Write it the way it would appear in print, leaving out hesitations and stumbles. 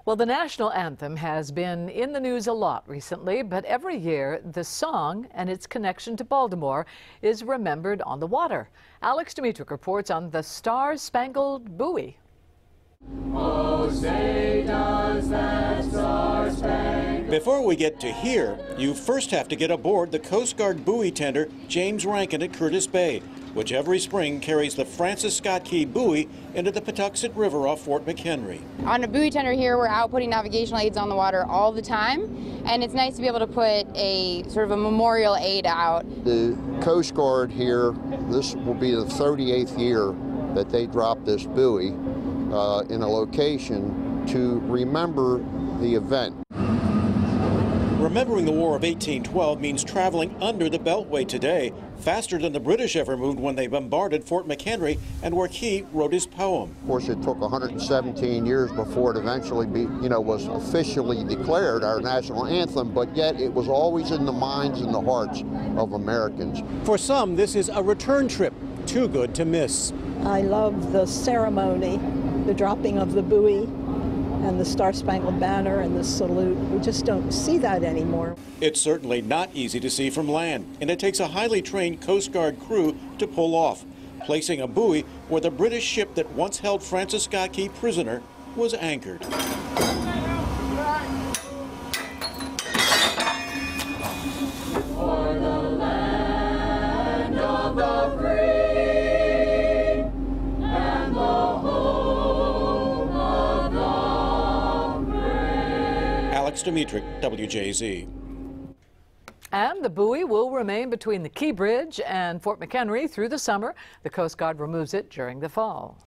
Well, the national anthem has been in the news a lot recently, but every year the song and its connection to Baltimore is remembered on the water. Alex Dimitrick reports on the Star-Spangled Buoy. Oh, say does that star-spangled... Before we get to here, you first have to get aboard the Coast Guard buoy tender James Rankin at Curtis Bay, which every spring carries the Francis Scott Key buoy into the Patuxent River off Fort McHenry. On a buoy tender here, we're out putting navigational aids on the water all the time, and it's nice to be able to put a sort of a memorial aid out. The Coast Guard here, this will be the 38th year that they dropped this buoy in a location to remember the event. Remembering the War of 1812 means traveling under the Beltway today, faster than the British ever moved when they bombarded Fort McHenry and where Key wrote his poem. Of course, it took 117 years before it eventually was officially declared our national anthem, but yet it was always in the minds and the hearts of Americans. For some, this is a return trip, too good to miss. I love the ceremony, the dropping of the buoy, and the Star-Spangled Banner and the salute. We just don't see that anymore. It's certainly not easy to see from land, and it takes a highly trained Coast Guard crew to pull off, placing a buoy where the British ship that once held Francis Scott Key prisoner was anchored. For the land of the free and the home of the brave. Alex Dimitrick, WJZ. And the buoy will remain between the Key Bridge and Fort McHenry through the summer. The Coast Guard removes it during the fall.